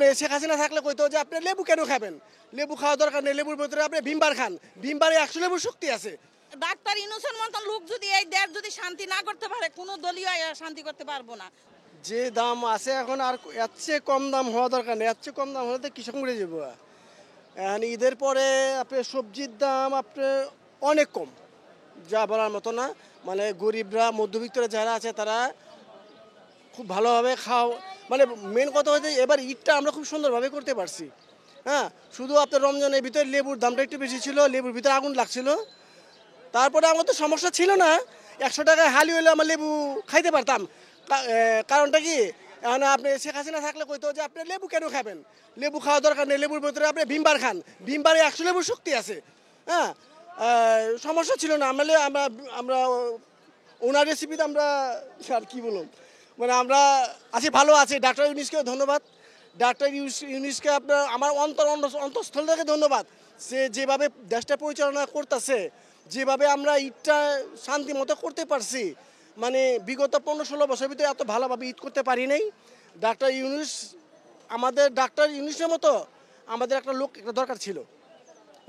আপনি শেখ হাসিনা থাকলে কইতো যে আপনি লেবু কেন খাবেন, লেবু খাওয়া দরকার নেই, লেবুর ভিতরে আপনি ভিমবার খান, ভিমবারে 100 লেবুর শক্তি আছে। ডাক্তার ইউনূসের মতন লোক যদি এই দেশ যদি শান্তি না করতে পারে, কোনো দলীয় শান্তি করতে পারবো না। যে দাম আছে এখন আর এর চেয়ে কম দাম হওয়া দরকার নেই, এর চেয়ে কম দাম হলে তো কৃষক মরে যাবো। এখন ঈদের পরে আপনার সবজির দাম আপনার অনেক কম, যা বলার মতো না। মানে গরিবরা মধ্যবিত্তরা যারা আছে তারা খুব ভালোভাবে মানে মেন কথা হচ্ছে এবার ঈদটা আমরা খুব সুন্দরভাবে করতে পারছি। হ্যাঁ, শুধু আপনার রমজানের ভিতরে লেবুর দামটা একটু বেশি ছিল, লেবুর ভিতরে আগুন লাগছিল। তারপরে আমার তো সমস্যা ছিল না, 100 টাকায় হালি হলে আমার লেবু খাইতে পারতাম। কারণটা কি, এখন আপনি শেখ হাসিনা থাকলে কইতো যে আপনি লেবু কেন খাবেন, লেবু খাওয়া দরকার নেই, লেবুর ভিতরে আপনি ভিমবার খান, ভিমবারে 100 লেবুর শক্তি আছে। হ্যাঁ, সমস্যা ছিল না। আমরা আমরা আমরা ওনার রেসিপিতে আমরা আর কি বলুন, মানে আমরা আছি, ভালো আছি। ডাক্তার ইউনূসকেও ধন্যবাদ, ডাক্তার ইউনূসকে আপনার আমার অন্তঃস্থল থেকে ধন্যবাদ। সে যেভাবে দেশটা পরিচালনা করতেছে, যেভাবে আমরা ঈদটা শান্তি মতো করতে পারছি, মানে বিগত 15-16 বছরের ভিতরে এত ভালোভাবে ঈদ করতে পারি নাই। ডাক্তার ইউনূস, আমাদের ডাক্তার ইউনূসের মতো আমাদের একটা লোক একটা দরকার ছিল।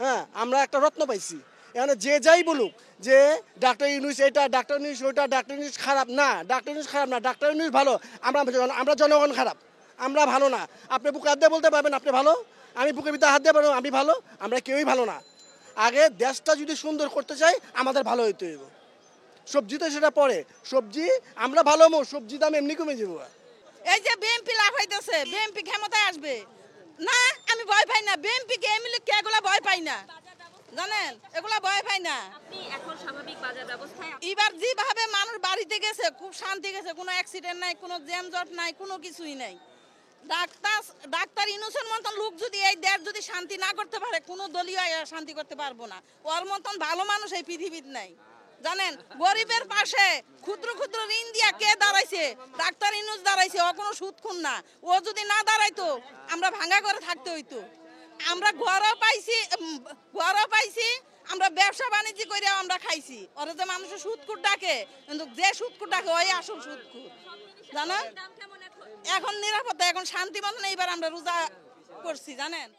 হ্যাঁ, আমরা একটা রত্ন পাইছি। এখানে যে যাই বলুক যে ডাক্তার ইউনূস এটা, ডাক্তার ইউনূস ওইটা, ডাক্তার ইউনূস খারাপ না, ডাক্তার ইউনূস খারাপ না, ডাক্তার ইউনূস ভালো। আমরা জনগণ খারাপ, আমরা ভালো না। আপনি বুকে হাত দিয়ে বলতে পারবেন আপনি ভালো, আমি বুকের ভিতরে হাত দিয়ে বলবো আমি ভালো। আমরা কেউই ভালো না। আগে দেশটা যদি সুন্দর করতে চাই আমাদের ভালো হইতে হইব। সবজি তো সেটা পরে, সবজি আমরা ভালো হবো, সবজি দাম এমনি কমে যাবো। এই যে বিএনপি লাভ হইতেছে, বিএনপি ক্ষমতায় আসবে না, আমি ভয় পাই না। বিএনপি কে এমএলএ কে এগুলা ভয় পাই না, জানেন, এগুলা ভয় পাই না। আপনি এখন স্বাভাবিক বাজার ব্যবস্থায় এবার যেভাবে মানুষ বাড়িতে গেছে খুব শান্তি গেছে, কোনো অ্যাক্সিডেন্ট নাই, কোনো জ্যামজট নাই, কোনো কিছুই নাই। ডাক্তার ইউনূসের মতন লোক যদি এই দেশ যদি শান্তি না করতে পারে, কোনো দলীয় শান্তি করতে পারবো না। ওর মতন ভালো মানুষ এই পৃথিবীতে নাই, জানেন। গরিবের পাশে ক্ষুদ্র ক্ষুদ্র ঋণ দিয়া কে দাঁড়াইছে? ডাক্তার ইউনূস দাঁড়াইছে। ও কোনো সুদখোর না। ও যদি না দাঁড়াইতো আমরা ভাঙা করে থাকতে হইতো। আমরা ঘরও পাইছি, আমরা ব্যবসা বাণিজ্য করে আমরা খাইছি। ওরা যে মানুষের সুদখোর ডাকে, কিন্তু যে সুদখোর ডাকে ওই আসল সুদখোর, জানেন। দাম কেমন এখন? এখন নিরাপত্তা, এখন শান্তি মতন এইবার আমরা রোজা করছি, জানেন।